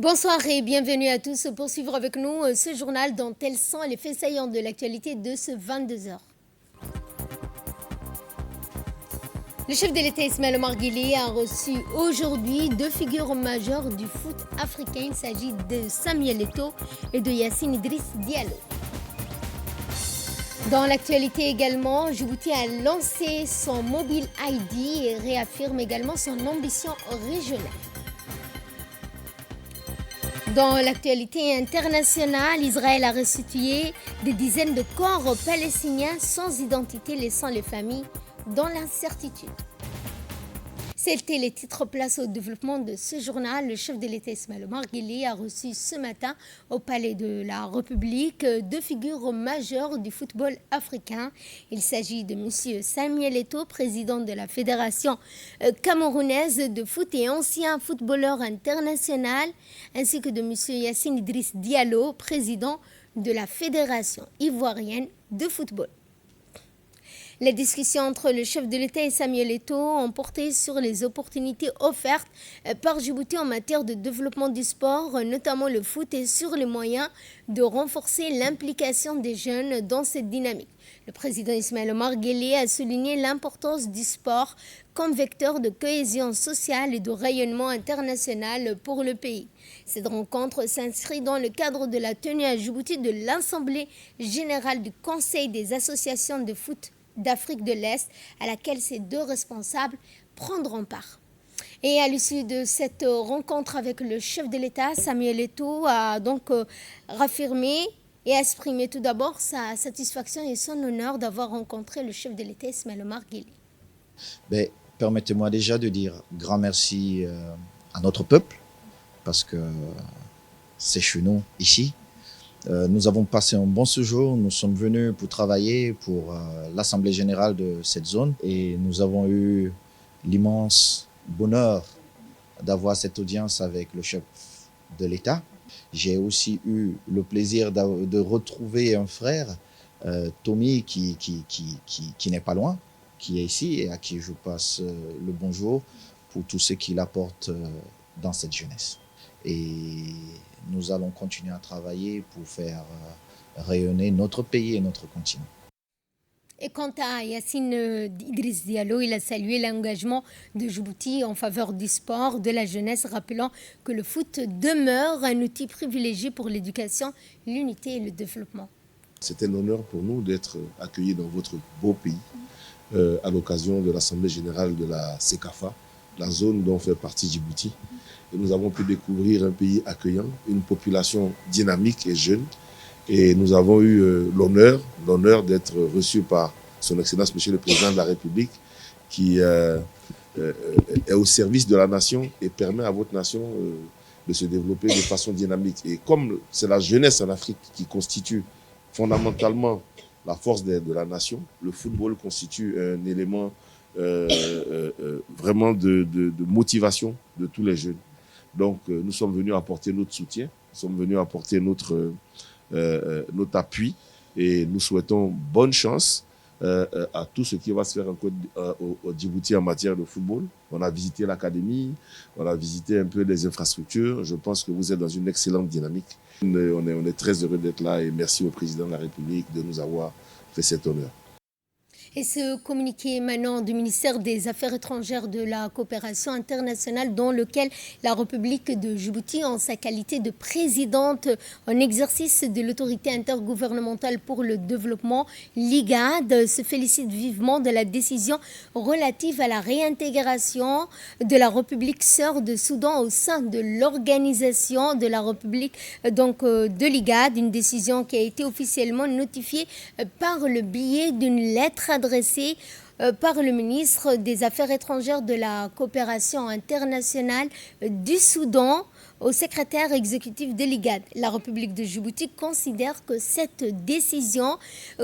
Bonsoir et bienvenue à tous pour suivre avec nous ce journal dont tels sont les faits saillants de l'actualité de ce 22h. Le chef de l'État Ismaël Omar Guelleh a reçu aujourd'hui deux figures majeures du foot africain. Il s'agit de Samuel Eto'o et de Yacine Idriss Diallo. Dans l'actualité également, Djibouti a lancé son Mobile ID et réaffirme également son ambition régionale. Dans l'actualité internationale, Israël a restitué des dizaines de corps palestiniens sans identité, laissant les familles dans l'incertitude. C'était les titres. Place au développement de ce journal. Le chef de l'État Ismaël Omar Guelleh a reçu ce matin au Palais de la République deux figures majeures du football africain. Il s'agit de M. Samuel Eto'o, président de la Fédération camerounaise de foot et ancien footballeur international, ainsi que de M. Yacine Idriss Diallo, président de la Fédération ivoirienne de football. Les discussions entre le chef de l'État et Samuel Eto'o ont porté sur les opportunités offertes par Djibouti en matière de développement du sport, notamment le foot, et sur les moyens de renforcer l'implication des jeunes dans cette dynamique. Le président Ismaël Omar Guelleh a souligné l'importance du sport comme vecteur de cohésion sociale et de rayonnement international pour le pays. Cette rencontre s'inscrit dans le cadre de la tenue à Djibouti de l'Assemblée générale du Conseil des associations de foot d'Afrique de l'Est, à laquelle ces deux responsables prendront part. Et à l'issue de cette rencontre avec le chef de l'État, Samuel Eto'o a donc raffirmé et exprimé tout d'abord sa satisfaction et son honneur d'avoir rencontré le chef de l'État, Ismaël Omar Guelleh. Permettez-moi déjà de dire grand merci à notre peuple, parce que c'est chez nous, ici. Nous avons passé un bon séjour, nous sommes venus pour travailler pour l'Assemblée générale de cette zone et nous avons eu l'immense bonheur d'avoir cette audience avec le chef de l'État. J'ai aussi eu le plaisir de retrouver un frère, Tommy, qui n'est pas loin, qui est ici et à qui je passe le bonjour pour tout ce qu'il apporte dans cette jeunesse. Et nous allons continuer à travailler pour faire rayonner notre pays et notre continent. Et quant à Yacine Idriss Diallo, il a salué l'engagement de Djibouti en faveur du sport, de la jeunesse, rappelant que le foot demeure un outil privilégié pour l'éducation, l'unité et le développement. C'est un honneur pour nous d'être accueillis dans votre beau pays à l'occasion de l'Assemblée générale de la CECAFA, la zone dont fait partie Djibouti. Et nous avons pu découvrir un pays accueillant, une population dynamique et jeune. Et nous avons eu l'honneur d'être reçus par son Excellence, Monsieur le Président de la République, qui est au service de la nation et permet à votre nation de se développer de façon dynamique. Et comme c'est la jeunesse en Afrique qui constitue fondamentalement la force de la nation, le football constitue un élément vraiment de motivation de tous les jeunes. Donc, nous sommes venus apporter notre soutien, nous sommes venus apporter notre appui et nous souhaitons bonne chance à tout ce qui va se faire au Djibouti en matière de football. On a visité l'académie, on a visité un peu les infrastructures. Je pense que vous êtes dans une excellente dynamique. On est très heureux d'être là et merci au président de la République de nous avoir fait cet honneur. Et ce communiqué émanant du ministère des Affaires étrangères de la coopération internationale, dans lequel la République de Djibouti, en sa qualité de présidente en exercice de l'autorité intergouvernementale pour le développement, l'IGAD, se félicite vivement de la décision relative à la réintégration de la République sœur de Soudan au sein de l'organisation de la République de l'IGAD, une décision qui a été officiellement notifiée par le biais d'une lettre adressée par le ministre des Affaires étrangères de la coopération internationale du Soudan au secrétaire exécutif de l'IGAD. La République de Djibouti considère que cette décision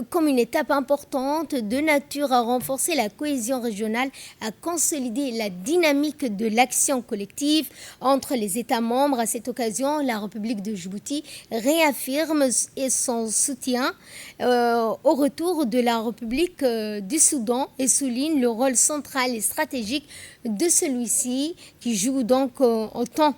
comme une étape importante de nature à renforcer la cohésion régionale, à consolider la dynamique de l'action collective entre les États membres. À cette occasion, la République de Djibouti réaffirme son soutien au retour de la République du Soudan et souligne le rôle central et stratégique de celui-ci qui joue donc autant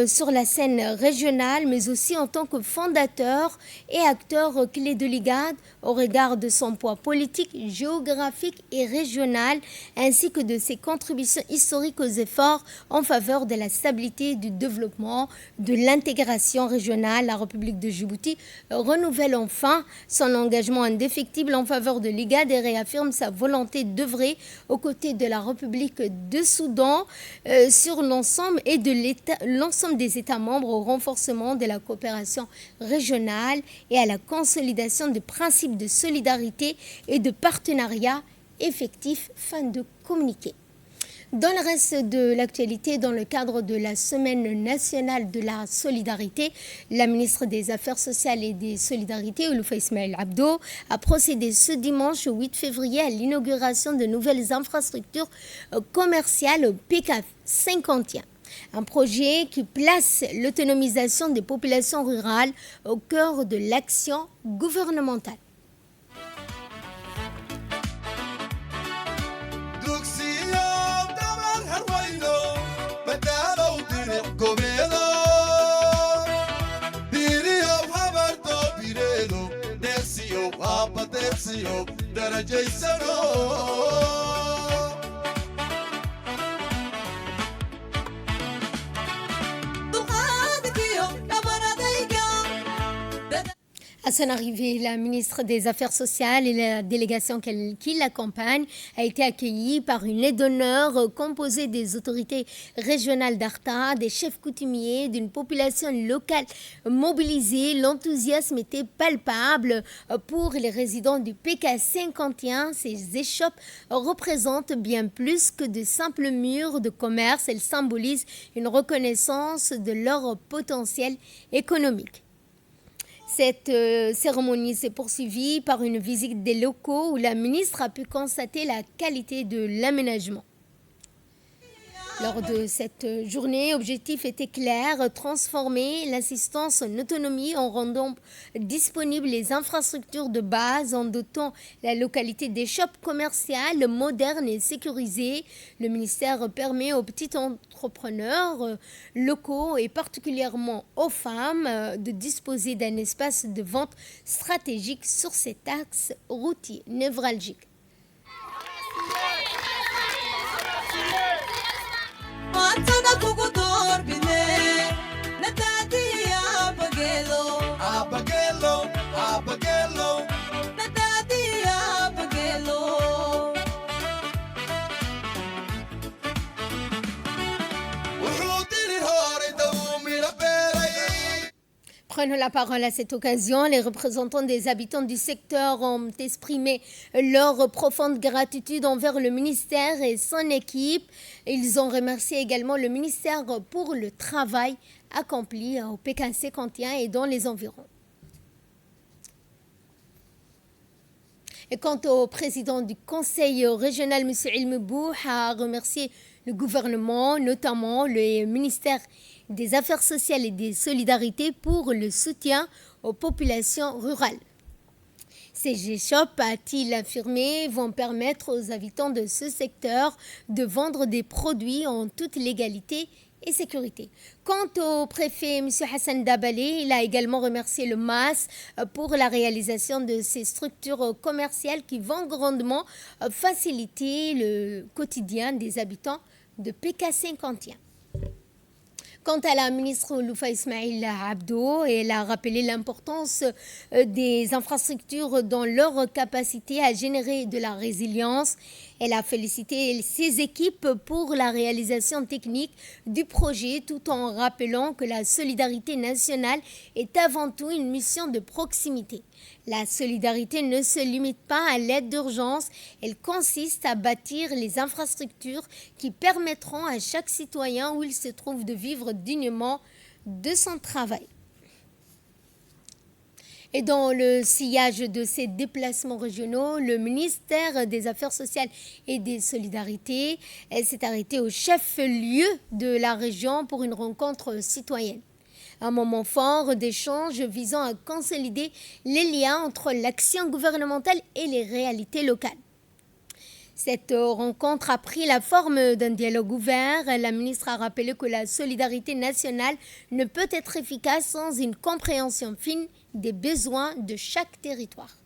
sur la scène régionale, mais aussi en tant que fondateur et acteur clé de l'IGAD au regard de son poids politique, géographique et régional, ainsi que de ses contributions historiques aux efforts en faveur de la stabilité et du développement de l'intégration régionale. La République de Djibouti renouvelle enfin son engagement indéfectible en faveur de l'IGAD et réaffirme sa volonté d'œuvrer aux côtés de la République de Soudan sur l'ensemble des États membres au renforcement de la coopération régionale et à la consolidation des principes de solidarité et de partenariat effectif. Fin de communiqué. Dans le reste de l'actualité, dans le cadre de la Semaine nationale de la solidarité, la ministre des Affaires sociales et des Solidarités, Olouf Ismaël Abdo, a procédé ce dimanche 8 février à l'inauguration de nouvelles infrastructures commerciales au PK 51. Un projet qui place l'autonomisation des populations rurales au cœur de l'action gouvernementale. À son arrivée, la ministre des Affaires sociales et la délégation qui l'accompagne a été accueillie par une aide d'honneur composée des autorités régionales d'Arta, des chefs coutumiers, d'une population locale mobilisée. L'enthousiasme était palpable pour les résidents du PK 51. Ces échoppes représentent bien plus que de simples murs de commerce. Elles symbolisent une reconnaissance de leur potentiel économique. Cette cérémonie s'est poursuivie par une visite des locaux où la ministre a pu constater la qualité de l'aménagement. Lors de cette journée, l'objectif était clair, transformer l'assistance en autonomie en rendant disponibles les infrastructures de base, en dotant la localité des shops commerciales modernes et sécurisées. Le ministère permet aux petits entrepreneurs locaux et particulièrement aux femmes de disposer d'un espace de vente stratégique sur cet axe routier névralgique. Prenons la parole à cette occasion. Les représentants des habitants du secteur ont exprimé leur profonde gratitude envers le ministère et son équipe. Ils ont remercié également le ministère pour le travail accompli au PK 51 et dans les environs. Et quant au président du conseil régional, M. Ilmebou, a remercié le gouvernement, notamment le ministère des Affaires sociales et des Solidarités pour le soutien aux populations rurales. Ces G-Shops, a-t-il affirmé, vont permettre aux habitants de ce secteur de vendre des produits en toute légalité et sécurité. Quant au préfet M. Hassan Dabalé, il a également remercié le MAS pour la réalisation de ces structures commerciales qui vont grandement faciliter le quotidien des habitants de PK 51. Quant à la ministre Olouf Ismaël Abdo, elle a rappelé l'importance des infrastructures dans leur capacité à générer de la résilience. Elle a félicité ses équipes pour la réalisation technique du projet tout en rappelant que la solidarité nationale est avant tout une mission de proximité. La solidarité ne se limite pas à l'aide d'urgence, elle consiste à bâtir les infrastructures qui permettront à chaque citoyen où il se trouve de vivre dignement de son travail. Et dans le sillage de ces déplacements régionaux, le ministère des Affaires sociales et des Solidarités s'est arrêté au chef-lieu de la région pour une rencontre citoyenne. Un moment fort d'échange visant à consolider les liens entre l'action gouvernementale et les réalités locales. Cette rencontre a pris la forme d'un dialogue ouvert. La ministre a rappelé que la solidarité nationale ne peut être efficace sans une compréhension fine des besoins de chaque territoire.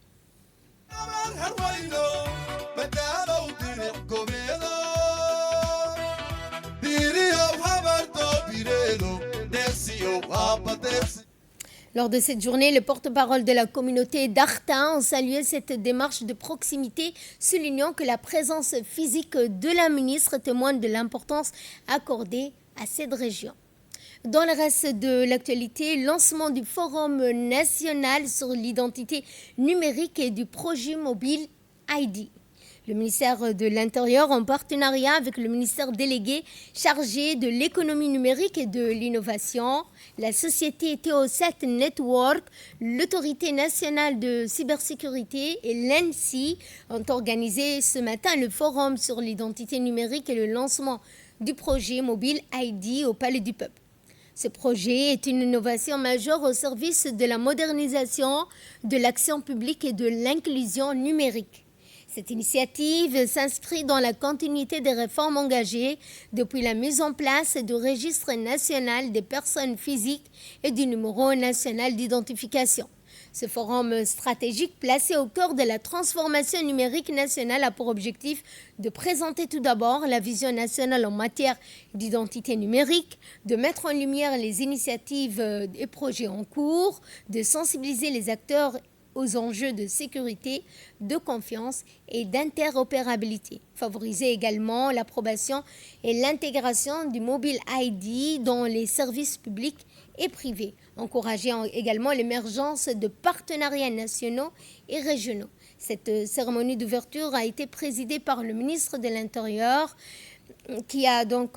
Lors de cette journée, le porte-parole de la communauté d'Arta ont salué cette démarche de proximité, soulignant que la présence physique de la ministre témoigne de l'importance accordée à cette région. Dans le reste de l'actualité, lancement du Forum national sur l'identité numérique et du projet mobile ID. Le ministère de l'Intérieur, en partenariat avec le ministère délégué chargé de l'économie numérique et de l'innovation, la société Teo7 Network, l'autorité nationale de cybersécurité et l'ANSSI ont organisé ce matin le forum sur l'identité numérique et le lancement du projet mobile ID au Palais du Peuple. Ce projet est une innovation majeure au service de la modernisation de l'action publique et de l'inclusion numérique. Cette initiative s'inscrit dans la continuité des réformes engagées depuis la mise en place du registre national des personnes physiques et du numéro national d'identification. Ce forum stratégique placé au cœur de la transformation numérique nationale a pour objectif de présenter tout d'abord la vision nationale en matière d'identité numérique, de mettre en lumière les initiatives et projets en cours, de sensibiliser les acteurs aux enjeux de sécurité, de confiance et d'interopérabilité. Favoriser également l'approbation et l'intégration du Mobile ID dans les services publics et privés. Encourager également l'émergence de partenariats nationaux et régionaux. Cette cérémonie d'ouverture a été présidée par le ministre de l'Intérieur qui a donc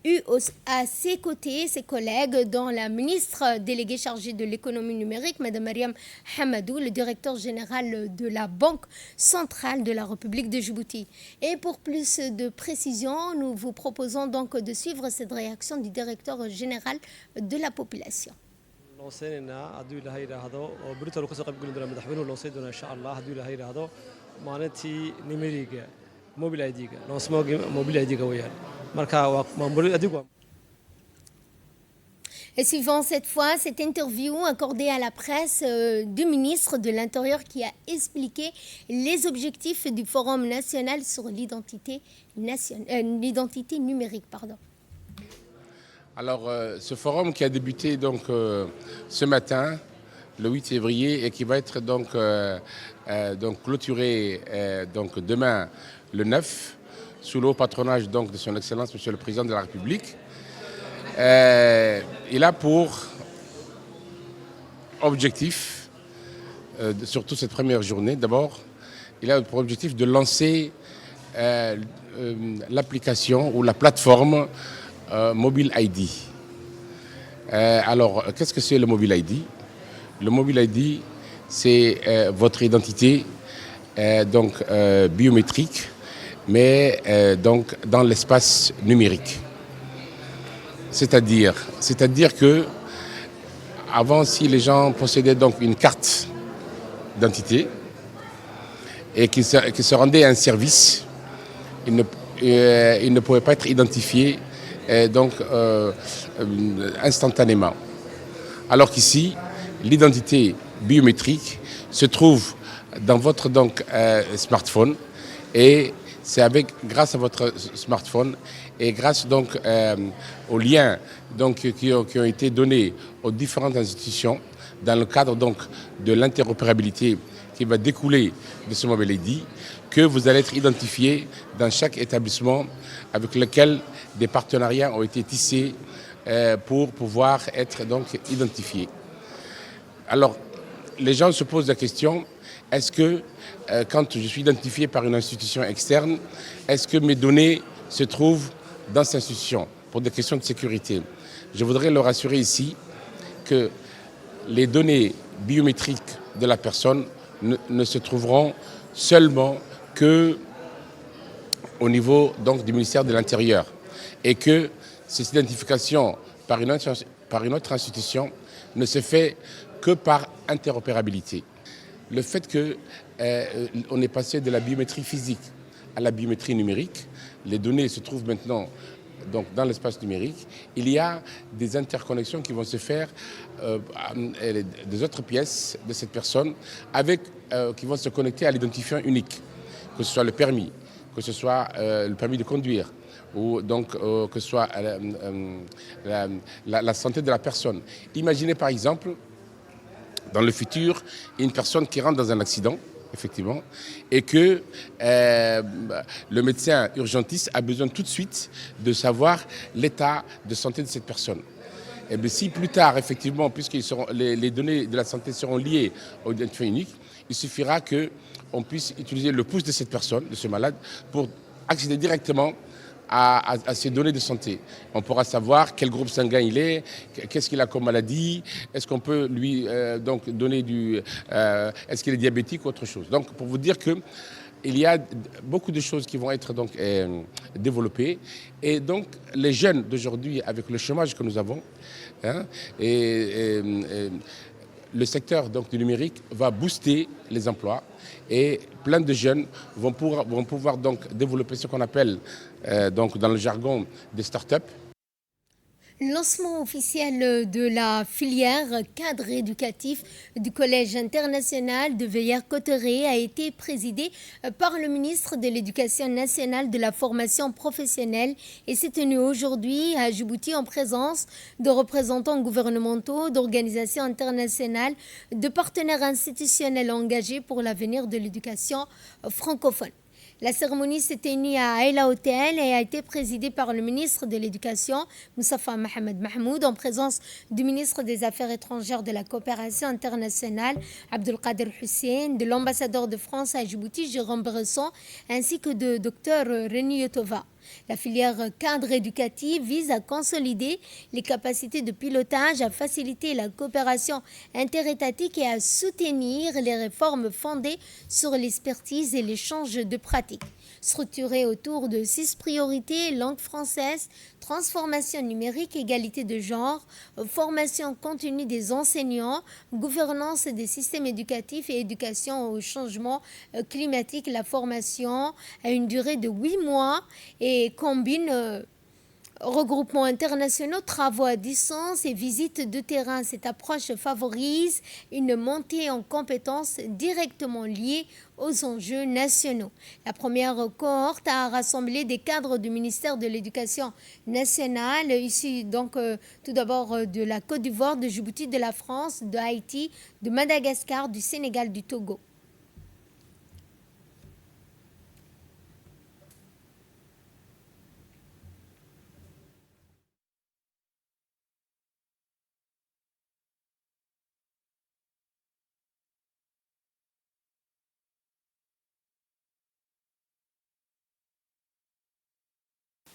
eu à ses côtés ses collègues, dont la ministre déléguée chargée de l'économie numérique, Mme Mariam Hamadou, le directeur général de la Banque centrale de la République de Djibouti. Et pour plus de précision, nous vous proposons donc de suivre cette réaction du directeur général de la population. Et suivant cette fois cette interview accordée à la presse du ministre de l'Intérieur qui a expliqué les objectifs du Forum national sur l'identité numérique. Alors, ce forum qui a débuté donc ce matin, le 8 février, et qui va être donc clôturé donc demain, le 9, sous le haut patronage donc de son Excellence, Monsieur le Président de la République. Il a pour objectif, surtout cette première journée, d'abord, il a pour objectif de lancer l'application ou la plateforme Mobile ID. Alors, qu'est-ce que c'est le Mobile ID? Le Mobile ID, c'est votre identité biométrique, mais donc dans l'espace numérique. C'est-à-dire que avant, si les gens possédaient donc une carte d'identité et qu'ils se rendaient à un service, ils ne pouvaient pas être identifiés instantanément. Alors qu'ici, l'identité biométrique se trouve dans votre smartphone, et c'est grâce à votre smartphone et grâce aux liens qui ont été donnés aux différentes institutions dans le cadre de l'interopérabilité qui va découler de ce Mobile ID, que vous allez être identifié dans chaque établissement avec lequel des partenariats ont été tissés pour pouvoir être identifiés. Alors, les gens se posent la question, est-ce que quand je suis identifié par une institution externe, est-ce que mes données se trouvent dans cette institution pour des questions de sécurité? Je voudrais leur assurer ici que les données biométriques de la personne ne se trouveront seulement qu'au niveau du ministère de l'Intérieur, et que cette identification par une autre institution ne se fait que par interopérabilité. le fait qu'on est passé de la biométrie physique à la biométrie numérique. Les données se trouvent maintenant donc, dans l'espace numérique. Il y a des interconnexions qui vont se faire des autres pièces de cette personne qui vont se connecter à l'identifiant unique, que ce soit le permis, que ce soit le permis de conduire, ou donc que ce soit la santé de la personne. Imaginez par exemple, dans le futur, une personne qui rentre dans un accident, effectivement, et que le médecin urgentiste a besoin tout de suite de savoir l'état de santé de cette personne. Et bien, si plus tard, effectivement, puisque les données de la santé seront liées au identifiant unique, il suffira qu'on puisse utiliser le pouce de cette personne, de ce malade, pour accéder directement à ces données de santé. On pourra savoir quel groupe sanguin il est, qu'est-ce qu'il a comme maladie, est-ce qu'on peut lui donc donner est-ce qu'il est diabétique ou autre chose. Donc pour vous dire que il y a beaucoup de choses qui vont être donc développées, et donc les jeunes d'aujourd'hui, avec le chômage que nous avons, le secteur donc, du numérique va booster les emplois, et plein de jeunes vont pouvoir donc développer ce qu'on appelle donc dans le jargon des startups. Lancement officiel de la filière cadre éducatif du Collège international de Villers-Cotterêts a été présidé par le ministre de l'Éducation nationale, de la formation professionnelle, et s'est tenu aujourd'hui à Djibouti en présence de représentants gouvernementaux, d'organisations internationales, de partenaires institutionnels engagés pour l'avenir de l'éducation francophone. La cérémonie s'est tenue à Aïla Hotel et a été présidée par le ministre de l'Éducation, Moustapha Mohamed Mahmoud, en présence du ministre des Affaires étrangères de la coopération internationale, Abdelkader Hussein, de l'ambassadeur de France à Djibouti, Jérôme Bresson, ainsi que de Dr Rémi Yotova. La filière cadre éducative vise à consolider les capacités de pilotage, à faciliter la coopération interétatique et à soutenir les réformes fondées sur l'expertise et l'échange de pratiques. Structurée autour de 6 priorités: langue française, transformation numérique, égalité de genre, formation continue des enseignants, gouvernance des systèmes éducatifs et éducation au changement climatique. La formation a une durée de 8 mois et combine regroupements internationaux, travaux à distance et visites de terrain. Cette approche favorise une montée en compétences directement liée aux enjeux nationaux. La première cohorte a rassemblé des cadres du ministère de l'Éducation nationale, issus donc tout d'abord de la Côte d'Ivoire, de Djibouti, de la France, de Haïti, de Madagascar, du Sénégal, du Togo.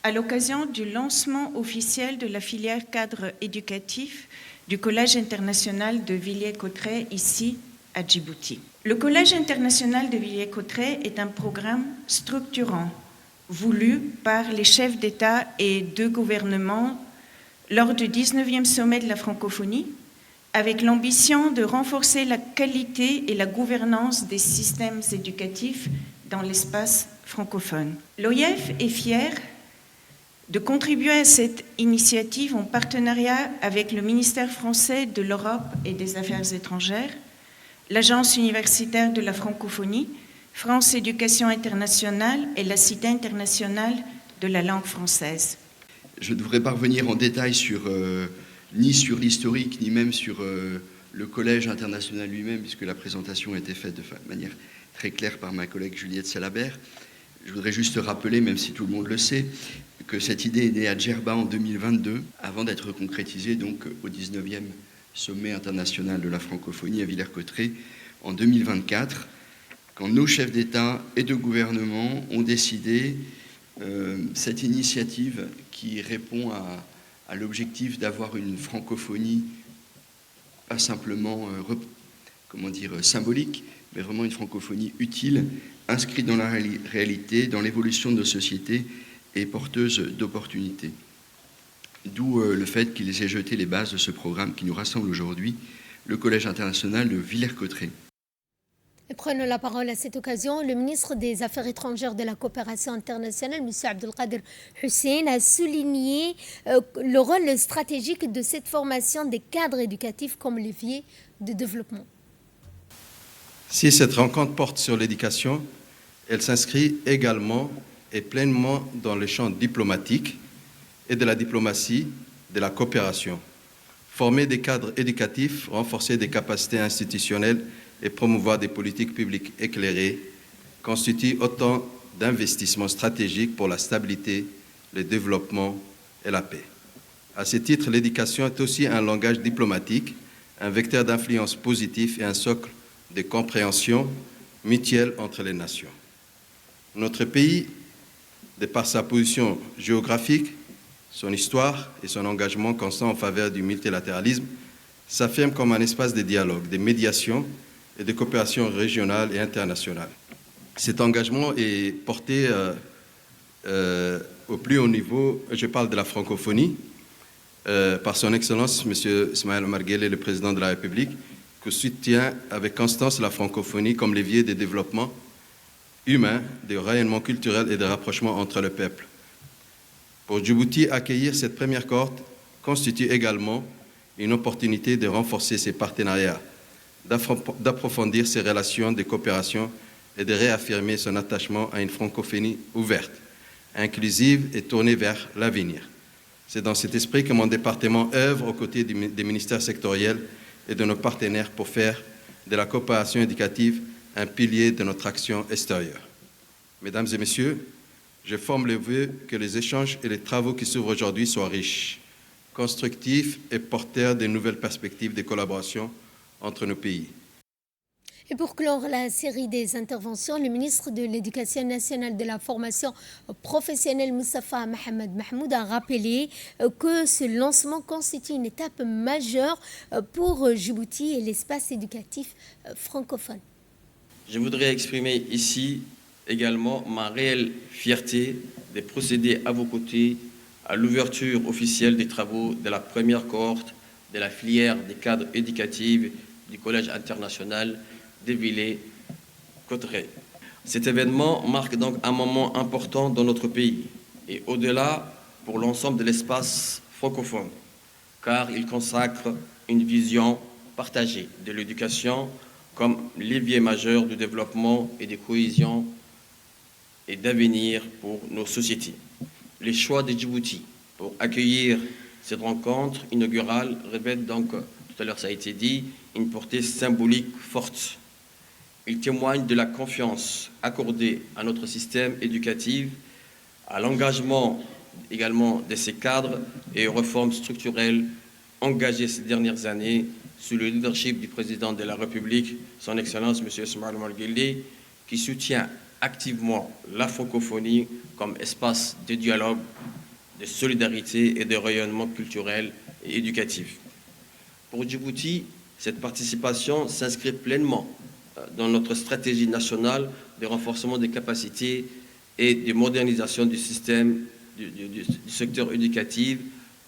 À l'occasion du lancement officiel de la filière cadre éducatif du Collège international de Villers-Cotterêts, ici à Djibouti. Le Collège international de Villers-Cotterêts est un programme structurant voulu par les chefs d'État et de gouvernement lors du 19e sommet de la francophonie, avec l'ambition de renforcer la qualité et la gouvernance des systèmes éducatifs dans l'espace francophone. L'OIF est fier de contribuer à cette initiative en partenariat avec le ministère français de l'Europe et des Affaires étrangères, l'Agence universitaire de la francophonie, France Éducation internationale et la Cité internationale de la langue française. Je ne devrais pas revenir en détail ni sur l'historique, ni même sur le Collège international lui-même, puisque la présentation a été faite de manière très claire par ma collègue Juliette Salabert. Je voudrais juste rappeler, même si tout le monde le sait, que cette idée est née à Djerba en 2022, avant d'être concrétisée donc au 19e sommet international de la francophonie à Villers-Cotterêts en 2024, quand nos chefs d'État et de gouvernement ont décidé cette initiative qui répond à l'objectif d'avoir une francophonie pas simplement symbolique, mais vraiment une francophonie utile, inscrite dans la réalité, dans l'évolution de nos sociétés et porteuse d'opportunités. D'où le fait qu'ils aient jeté les bases de ce programme qui nous rassemble aujourd'hui, le Collège international de Villers-Cotterêts. Et prenons la parole à cette occasion. Le ministre des Affaires étrangères de la coopération internationale, M. Abdelkader Hussein, a souligné le rôle stratégique de cette formation des cadres éducatifs comme levier de développement. Si cette rencontre porte sur l'éducation, elle s'inscrit également et pleinement dans le champ diplomatique et de la diplomatie de la coopération. Former des cadres éducatifs, renforcer des capacités institutionnelles et promouvoir des politiques publiques éclairées constitue autant d'investissements stratégiques pour la stabilité, le développement et la paix. À ce titre, l'éducation est aussi un langage diplomatique, un vecteur d'influence positif et un socle de compréhension mutuelle entre les nations. Notre pays, de par sa position géographique, son histoire et son engagement constant en faveur du multilatéralisme, s'affirme comme un espace de dialogue, de médiation et de coopération régionale et internationale. Cet engagement est porté au plus haut niveau, je parle de la francophonie, par son Excellence, M. Ismaël Omar Guelleh, le Président de la République, qui soutient avec constance la francophonie comme levier de développement humain, de rayonnement culturel et de rapprochement entre le peuple. Pour Djibouti, accueillir cette première cohorte constitue également une opportunité de renforcer ses partenariats, d'approfondir ses relations de coopération et de réaffirmer son attachement à une francophonie ouverte, inclusive et tournée vers l'avenir. C'est dans cet esprit que mon département œuvre aux côtés des ministères sectoriels et de nos partenaires pour faire de la coopération éducative un pilier de notre action extérieure. Mesdames et messieurs, je forme le vœu que les échanges et les travaux qui s'ouvrent aujourd'hui soient riches, constructifs et porteurs de nouvelles perspectives de collaboration entre nos pays. Et pour clore la série des interventions, le ministre de l'Éducation nationale de la formation professionnelle, Moustapha Mohamed Mahmoud, a rappelé que ce lancement constitue une étape majeure pour Djibouti et l'espace éducatif francophone. Je voudrais exprimer ici également ma réelle fierté de procéder à vos côtés à l'ouverture officielle des travaux de la première cohorte de la filière des cadres éducatifs du Collège international de Villers-Cotterêts. Cet événement marque donc un moment important dans notre pays et au-delà pour l'ensemble de l'espace francophone, car il consacre une vision partagée de l'éducation comme levier majeur de développement et de cohésion et d'avenir pour nos sociétés. Les choix de Djibouti pour accueillir cette rencontre inaugurale revêtent donc, tout à l'heure ça a été dit, une portée symbolique forte. Il témoigne de la confiance accordée à notre système éducatif, à l'engagement également de ses cadres et aux réformes structurelles engagées ces dernières années sous le leadership du président de la République, son Excellence M. Ismaël Omar Guelleh, qui soutient activement la francophonie comme espace de dialogue, de solidarité et de rayonnement culturel et éducatif. Pour Djibouti, cette participation s'inscrit pleinement dans notre stratégie nationale de renforcement des capacités et de modernisation du système du secteur éducatif,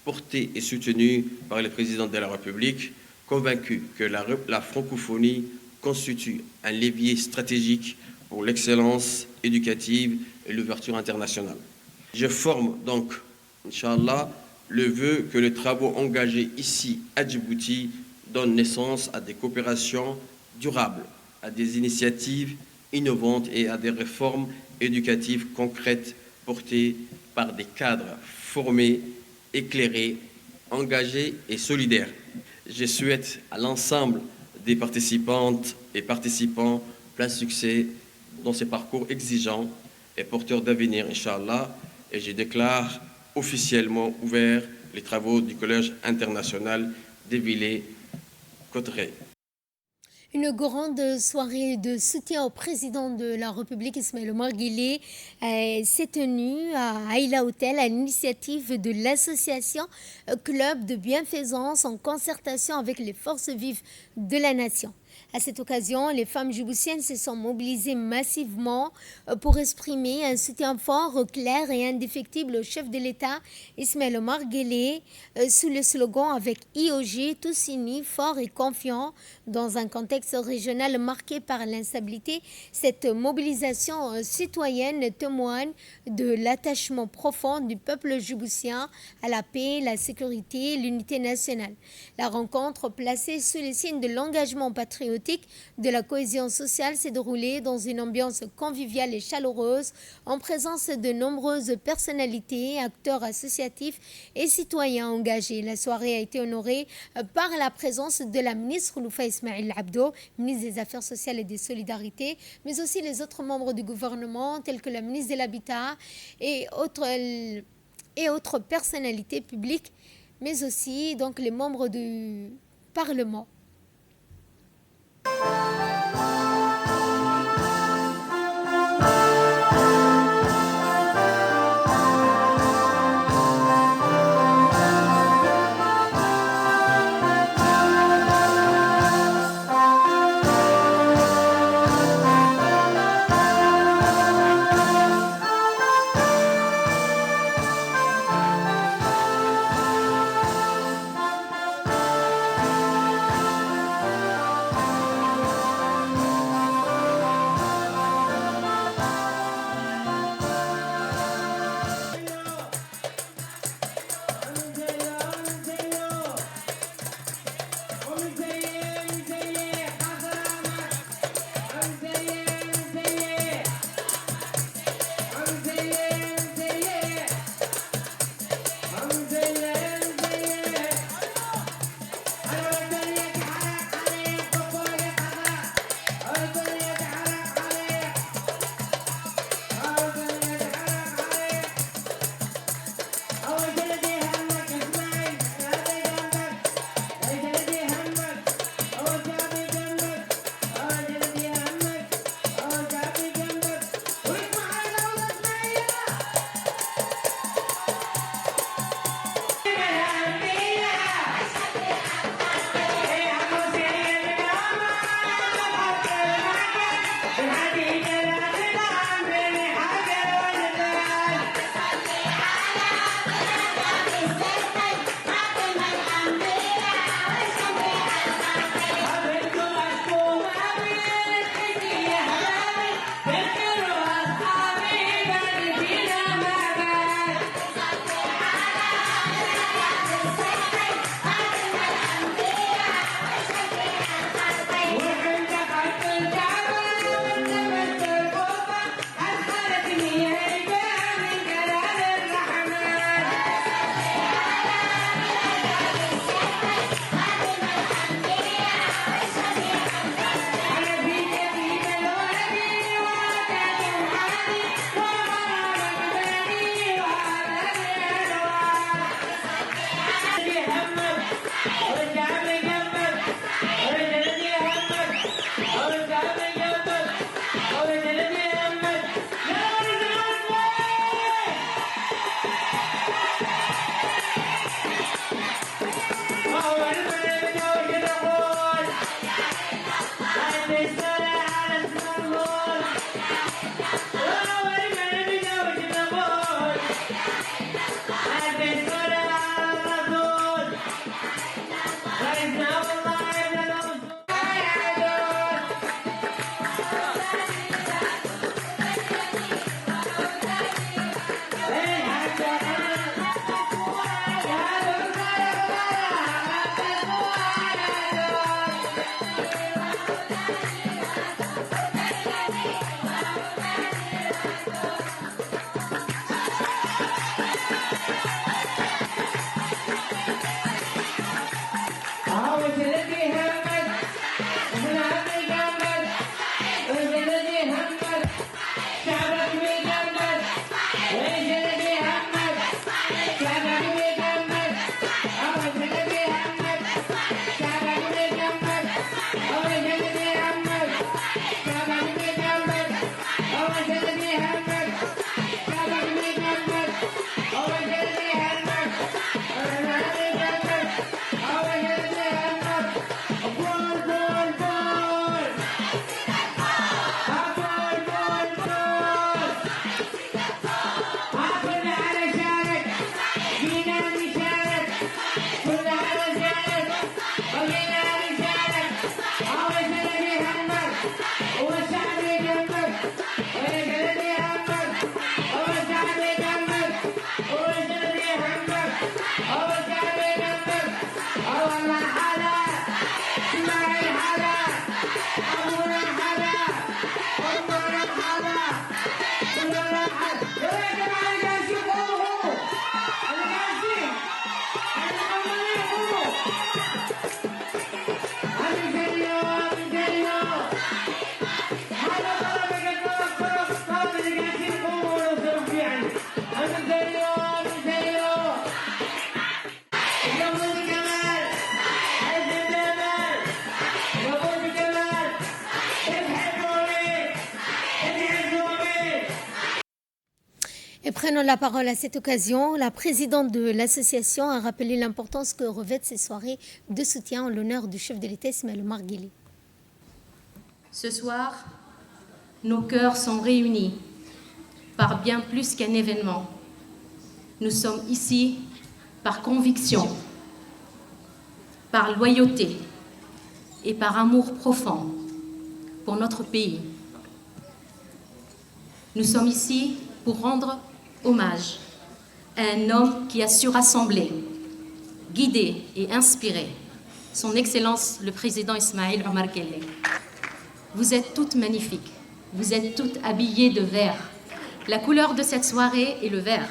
porté et soutenu par le président de la République, convaincu que la francophonie constitue un levier stratégique pour l'excellence éducative et l'ouverture internationale. Je forme donc, Inch'Allah, le vœu que les travaux engagés ici à Djibouti donnent naissance à des coopérations durables, à des initiatives innovantes et à des réformes éducatives concrètes portées par des cadres formés, éclairés, engagés et solidaires. Je souhaite à l'ensemble des participantes et participants plein succès dans ces parcours exigeants et porteurs d'avenir, Inch'Allah, et je déclare officiellement ouverts les travaux du Collège international de Villers-Cotterêts. Une grande soirée de soutien au président de la République, Ismaël Omar Guelleh, s'est tenue à Aïla Hotel à l'initiative de l'association Club de bienfaisance en concertation avec les forces vives de la nation. À cette occasion, les femmes djiboutiennes se sont mobilisées massivement pour exprimer un soutien fort, clair et indéfectible au chef de l'État, Ismaël Omar Guelleh, sous le slogan avec IOG, tous unis, forts et confiants. Dans un contexte régional marqué par l'instabilité, cette mobilisation citoyenne témoigne de l'attachement profond du peuple djiboutien à la paix, la sécurité et l'unité nationale. La rencontre, placée sous le signe de l'engagement patriotique, de la cohésion sociale, s'est déroulée dans une ambiance conviviale et chaleureuse, en présence de nombreuses personnalités, acteurs associatifs et citoyens engagés. La soirée a été honorée par la présence de la ministre Loufa Ismail Abdo, ministre des Affaires sociales et des Solidarités, mais aussi les autres membres du gouvernement, tels que la ministre de l'Habitat et autres personnalités publiques, mais aussi donc les membres du Parlement. prenons la parole à cette occasion. La présidente de l'association a rappelé l'importance que revêtent ces soirées de soutien en l'honneur du chef de l'État Ismaël Omar Guelleh. Ce soir, nos cœurs sont réunis par bien plus qu'un événement. Nous sommes ici par conviction, par loyauté et par amour profond pour notre pays. Nous sommes ici pour rendre hommage à un homme qui a su rassembler, guider et inspirer son Excellence le Président Ismaël Omar Guelleh. Vous êtes toutes magnifiques, vous êtes toutes habillées de vert. La couleur de cette soirée est le vert.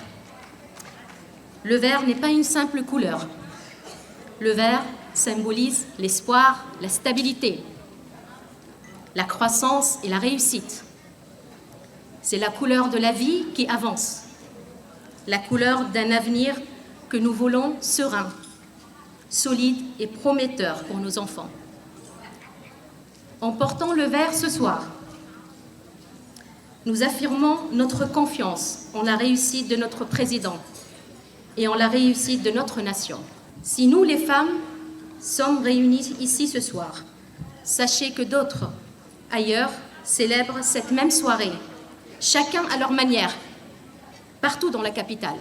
Le vert n'est pas une simple couleur. Le vert symbolise l'espoir, la stabilité, la croissance et la réussite. C'est la couleur de la vie qui avance, la couleur d'un avenir que nous voulons serein, solide et prometteur pour nos enfants. En portant le vert ce soir, nous affirmons notre confiance en la réussite de notre président et en la réussite de notre nation. Si nous, les femmes, sommes réunies ici ce soir, sachez que d'autres, ailleurs, célèbrent cette même soirée, chacun à leur manière, partout dans la capitale.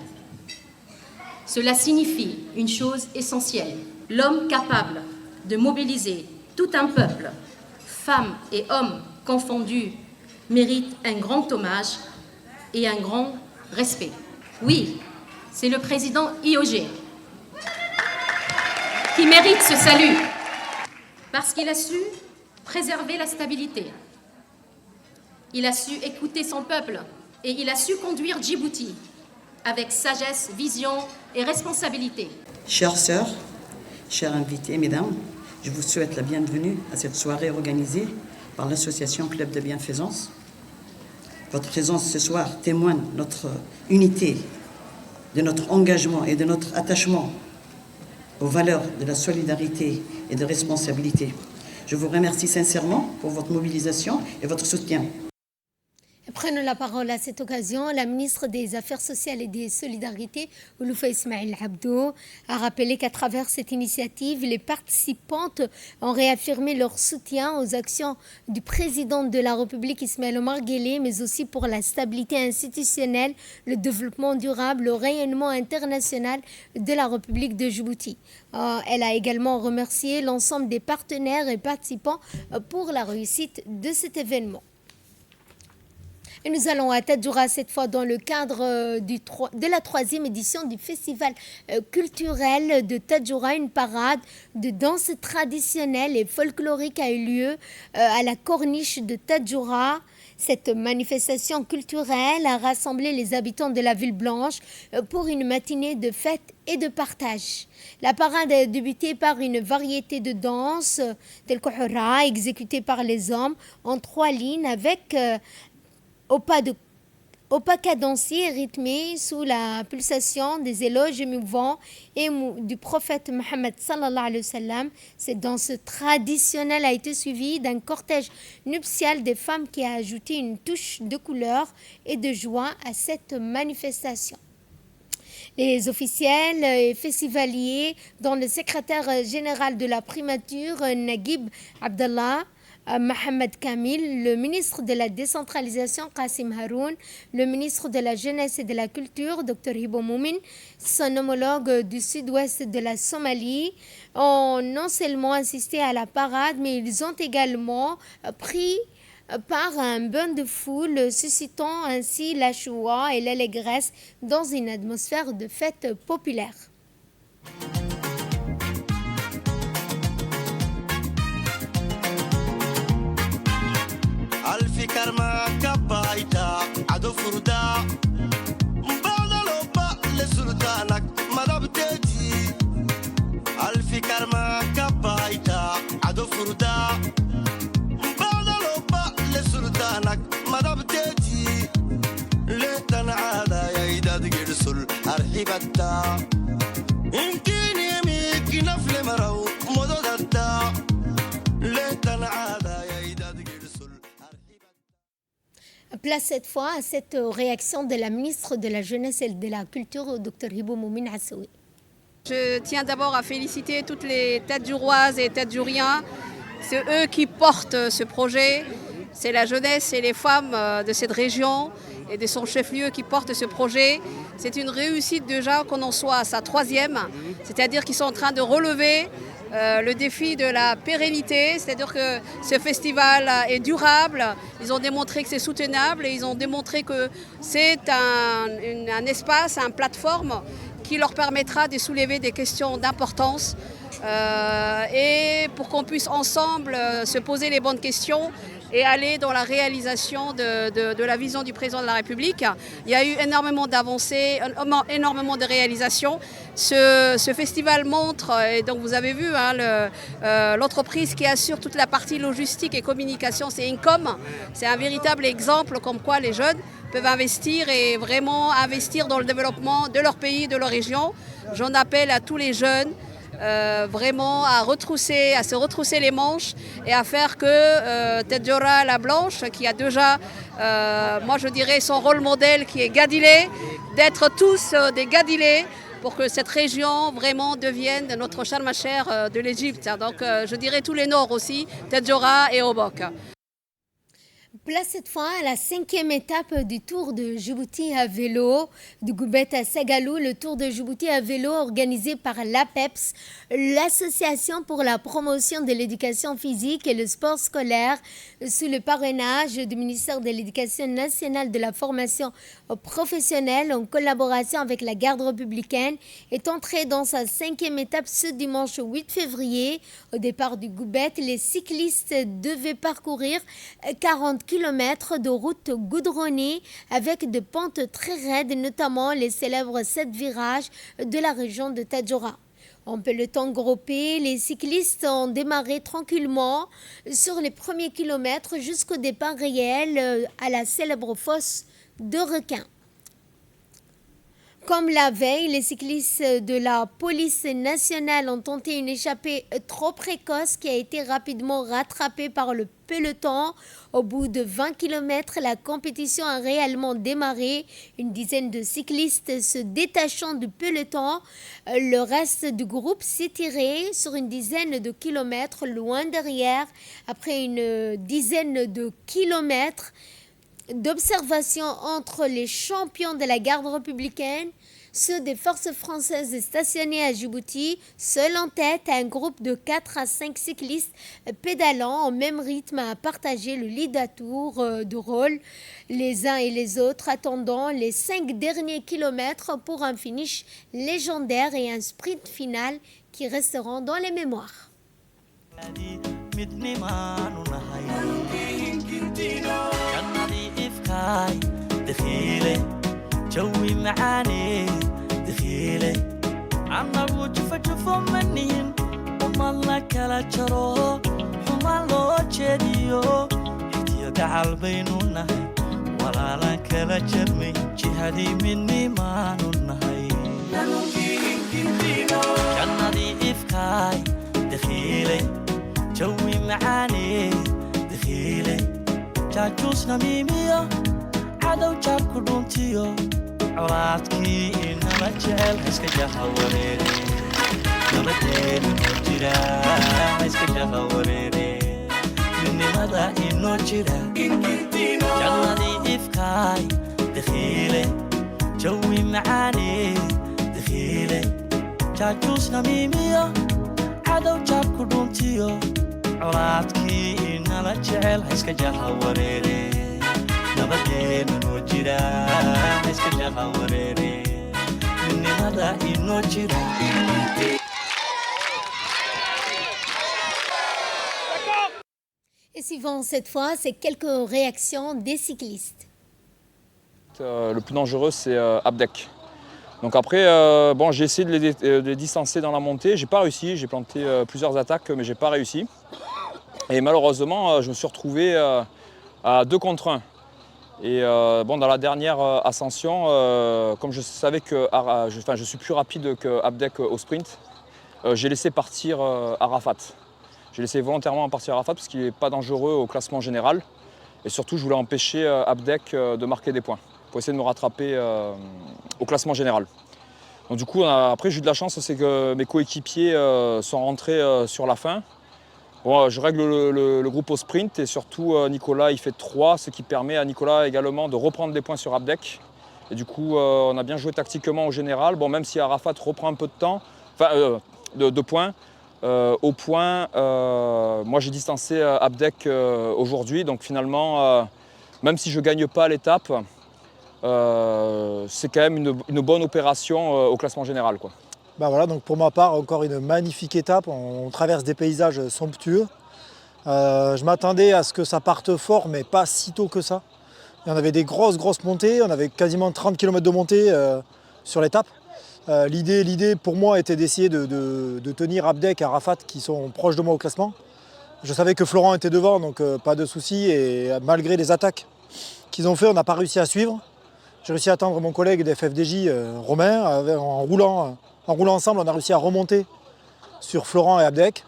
Cela signifie une chose essentielle. L'homme capable de mobiliser tout un peuple, femmes et hommes confondus, mérite un grand hommage et un grand respect. Oui, c'est le président IOG qui mérite ce salut parce qu'il a su préserver la stabilité. Il a su écouter son peuple et il a su conduire Djibouti avec sagesse, vision et responsabilité. Chères sœurs, chers invités, mesdames, je vous souhaite la bienvenue à cette soirée organisée par l'association Club de Bienfaisance. Votre présence ce soir témoigne de notre unité, de notre engagement et de notre attachement aux valeurs de la solidarité et de responsabilité. Je vous remercie sincèrement pour votre mobilisation et votre soutien. Prenons la parole à cette occasion. La ministre des Affaires sociales et des Solidarités, Ouloufa Ismaël Abdo, a rappelé qu'à travers cette initiative, les participantes ont réaffirmé leur soutien aux actions du président de la République Ismaël Omar Guelleh, mais aussi pour la stabilité institutionnelle, le développement durable, le rayonnement international de la République de Djibouti. Elle a également remercié l'ensemble des partenaires et participants pour la réussite de cet événement. Et nous allons à Tadjoura cette fois dans le cadre de la 3e édition du festival culturel de Tadjoura. Une parade de danse traditionnelle et folklorique a eu lieu à la corniche de Tadjoura. Cette manifestation culturelle a rassemblé les habitants de la ville blanche pour une matinée de fête et de partage. La parade a débuté par une variété de danses telles que Hurra, exécutée par les hommes en 3 lignes avec au pas cadencé et rythmé sous la pulsation des éloges émouvants et du prophète Mohammed sallallahu alayhi wa sallam. Cette danse traditionnelle a été suivie d'un cortège nuptial des femmes qui a ajouté une touche de couleur et de joie à cette manifestation. Les officiels et festivaliers, dont le secrétaire général de la primature, Naguib Abdallah, Mohamed Kamil, le ministre de la décentralisation Qassim Haroun, le ministre de la jeunesse et de la culture Dr Hibo Moumin, son homologue du sud-ouest de la Somalie, ont non seulement assisté à la parade, mais ils ont également pris par un bain de foule, suscitant ainsi la joie et l'allégresse dans une atmosphère de fête populaire. الفكر ما كبايتا عدو فردا بعد لوبا لسلطانك ما دبتي الفكر ما كبايتا عدو فردا بعد لوبا لسلطانك ما دبتي لتنا عادا يا يداد جرسل ارحبتا يمكن يميك نفل مرو مدودتا لتنا عادا يا يداد Place cette fois à cette réaction de la ministre de la Jeunesse et de la Culture, Dr Hibo Moumine Assaoui. Je tiens d'abord à féliciter toutes les têtes djouroises et têtes djouriens. C'est eux qui portent ce projet. C'est la jeunesse et les femmes de cette région et de son chef-lieu qui portent ce projet. C'est une réussite déjà qu'on en soit à sa 3e, c'est-à-dire qu'ils sont en train de relever le défi de la pérennité, c'est-à-dire que ce festival est durable, ils ont démontré que c'est soutenable et ils ont démontré que c'est un espace, une plateforme qui leur permettra de soulever des questions d'importance et pour qu'on puisse ensemble se poser les bonnes questions et aller dans la réalisation de la vision du président de la République. Il y a eu énormément d'avancées, énormément de réalisations. Ce festival montre, et donc vous avez vu, l'entreprise qui assure toute la partie logistique et communication, c'est Incom. C'est un véritable exemple comme quoi les jeunes peuvent investir et vraiment investir dans le développement de leur pays, de leur région. J'en appelle à tous les jeunes vraiment à se retrousser les manches et à faire que Tedjora la Blanche, qui a déjà, moi je dirais, son rôle modèle qui est Gadilé, d'être tous des Gadilés pour que cette région vraiment devienne notre Sharm el-Sheikh de l'Égypte. Donc je dirais tous les Nords aussi, Tedjora et Obok. Place cette fois à la 5e étape du Tour de Djibouti à vélo du Goubet à Sagalou. Le Tour de Djibouti à vélo organisé par l'APEPS, l'Association pour la promotion de l'éducation physique et le sport scolaire, sous le parrainage du ministère de l'Éducation nationale de la formation professionnelle en collaboration avec la garde républicaine, est entré dans sa 5e étape ce dimanche 8 février. Au départ du Goubet, les cyclistes devaient parcourir 40 km de route goudronnée avec des pentes très raides, notamment les célèbres 7 virages de la région de Tadjoura. En peloton groupé, les cyclistes ont démarré tranquillement sur les premiers kilomètres jusqu'au départ réel à la célèbre fosse de Requin. Comme la veille, les cyclistes de la police nationale ont tenté une échappée trop précoce qui a été rapidement rattrapée par le peloton. Au bout de 20 km, la compétition a réellement démarré. Une dizaine de cyclistes se détachant du peloton. Le reste du groupe s'est tiré sur une dizaine de kilomètres loin derrière. Après une dizaine de kilomètres d'observation entre les champions de la garde républicaine, ceux des forces françaises stationnés à Djibouti, seul en tête, un groupe de 4 à 5 cyclistes pédalant au même rythme à partager le lead à tour de rôle, les uns et les autres attendant les 5 derniers kilomètres pour un finish légendaire et un sprint final qui resteront dans les mémoires. جوي معاني دخيلي عنا وجف جف منين وما لك لا جرو وما لو جديو يدي قعل بيننا ولا لك لا جرمي جهدي مني ما ننهي جنادي إفكاي دخيلي جوي معاني دخيلي جاجوس نميميو عدو جابكو دونتيو عراتكي إنما جعل حسك جاها وريري نبتين نوجرا حسك جاها وريري مني مدى إنو جرا جلدي إفكاي دخيلي جوي معاني دخيلي جاجوس نميميو عدو جابكو دونتيو عراتكي إنما جعل حسك جاها وريري Et suivant cette fois, c'est quelques réactions des cyclistes. Le plus dangereux, c'est Abdek. Donc après, j'ai essayé de les distancer dans la montée. J'ai pas réussi. J'ai planté plusieurs attaques, mais j'ai pas réussi. Et malheureusement, je me suis retrouvé à 2 contre 1. Et dans la dernière ascension, comme je savais que je suis plus rapide que Abdek au sprint, j'ai laissé partir Arafat. J'ai laissé volontairement partir Arafat parce qu'il n'est pas dangereux au classement général. Et surtout, je voulais empêcher Abdek de marquer des points pour essayer de me rattraper au classement général. Donc du coup, après, j'ai eu de la chance, c'est que mes coéquipiers sont rentrés sur la fin. Bon, je règle le groupe au sprint et surtout Nicolas, il fait 3, ce qui permet à Nicolas également de reprendre des points sur Abdek. Et du coup, on a bien joué tactiquement au général. Bon, même si Arafat reprend un peu de temps, de points, au point, moi j'ai distancé Abdek aujourd'hui. Donc finalement, même si je ne gagne pas l'étape, c'est quand même une bonne opération au classement général, quoi. Bah voilà, donc pour ma part, encore une magnifique étape. On traverse des paysages somptueux. Je m'attendais à ce que ça parte fort, mais pas si tôt que ça. Il y en avait des grosses montées. On avait quasiment 30 km de montée sur l'étape. L'idée pour moi était d'essayer de tenir Abdek et Arafat qui sont proches de moi au classement. Je savais que Florent était devant, donc pas de souci. Et malgré les attaques qu'ils ont fait, on n'a pas réussi à suivre. J'ai réussi à attendre mon collègue des FFDJ, Romain, en roulant ensemble, on a réussi à remonter sur Florent et Abdek.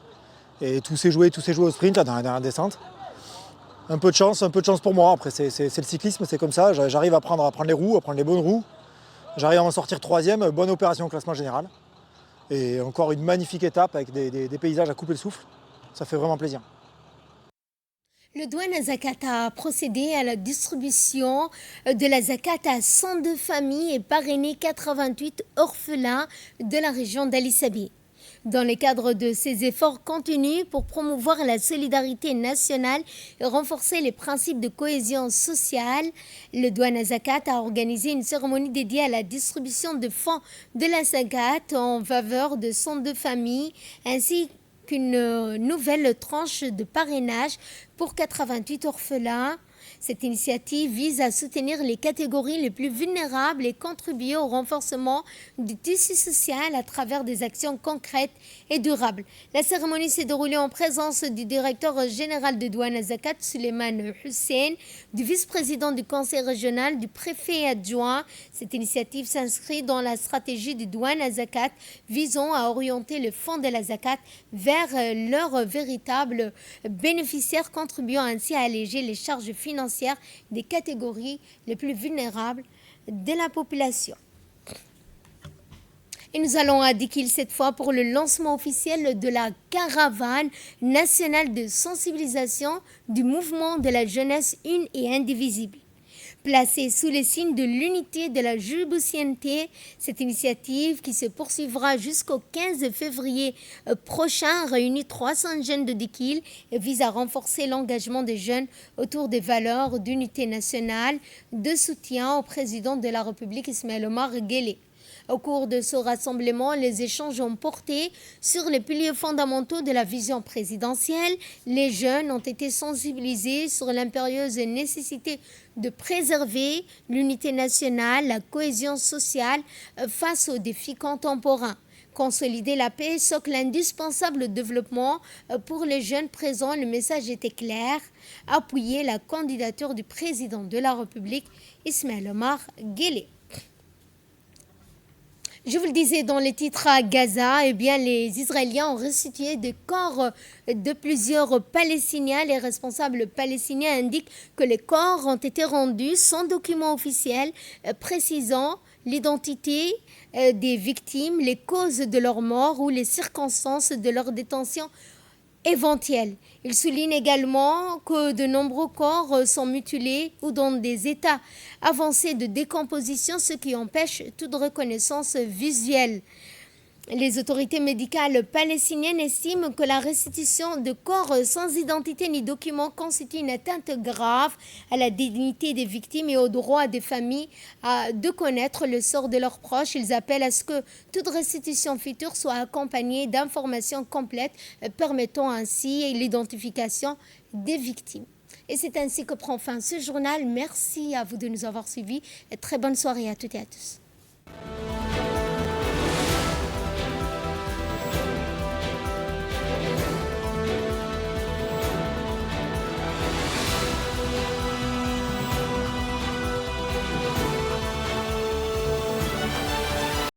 Et tout s'est joué au sprint là, dans la dernière descente. Un peu de chance pour moi. Après, c'est le cyclisme, c'est comme ça. J'arrive à prendre les roues, à prendre les bonnes roues. J'arrive à en sortir 3e, bonne opération au classement général. Et encore une magnifique étape avec des paysages à couper le souffle. Ça fait vraiment plaisir. Le douane Zakat a procédé à la distribution de la Zakat à 102 familles et parrainé 88 orphelins de la région d'Ali Sabi. Dans le cadre de ces efforts continus pour promouvoir la solidarité nationale et renforcer les principes de cohésion sociale, le douane Zakat a organisé une cérémonie dédiée à la distribution de fonds de la Zakat en faveur de 102 familles ainsi qu'une nouvelle tranche de parrainage pour 88 orphelins. Cette initiative vise à soutenir les catégories les plus vulnérables et contribuer au renforcement du tissu social à travers des actions concrètes et durables. La cérémonie s'est déroulée en présence du directeur général de douane Zakat, Suleiman Hussein, du vice-président du conseil régional, du préfet adjoint. Cette initiative s'inscrit dans la stratégie de douane Zakat visant à orienter le fonds de la Zakat vers leurs véritables bénéficiaires, contribuant ainsi à alléger les charges financières des catégories les plus vulnérables de la population. Et nous allons à Dikil cette fois pour le lancement officiel de la caravane nationale de sensibilisation du mouvement de la jeunesse une et indivisible. Placée sous les signes de l'unité de la Djiboutienneté, cette initiative qui se poursuivra jusqu'au 15 février prochain réunit 300 jeunes de Dikil et vise à renforcer l'engagement des jeunes autour des valeurs d'unité nationale, de soutien au président de la République Ismaël Omar Guelleh. Au cours de ce rassemblement, les échanges ont porté sur les piliers fondamentaux de la vision présidentielle. Les jeunes ont été sensibilisés sur l'impérieuse nécessité de préserver l'unité nationale, la cohésion sociale face aux défis contemporains. Consolider la paix, socle indispensable au développement pour les jeunes présents. Le message était clair. Appuyer la candidature du président de la République, Ismaël Omar Guelleh. Je vous le disais dans les titres à Gaza, les Israéliens ont restitué des corps de plusieurs Palestiniens. Les responsables palestiniens indiquent que les corps ont été rendus sans document officiel précisant l'identité des victimes, les causes de leur mort ou les circonstances de leur détention éventuelle. Il souligne également que de nombreux corps sont mutilés ou dans des états avancés de décomposition, ce qui empêche toute reconnaissance visuelle. Les autorités médicales palestiniennes estiment que la restitution de corps sans identité ni document constitue une atteinte grave à la dignité des victimes et au droit des familles de connaître le sort de leurs proches. Ils appellent à ce que toute restitution future soit accompagnée d'informations complètes permettant ainsi l'identification des victimes. Et c'est ainsi que prend fin ce journal. Merci à vous de nous avoir suivis et très bonne soirée à toutes et à tous.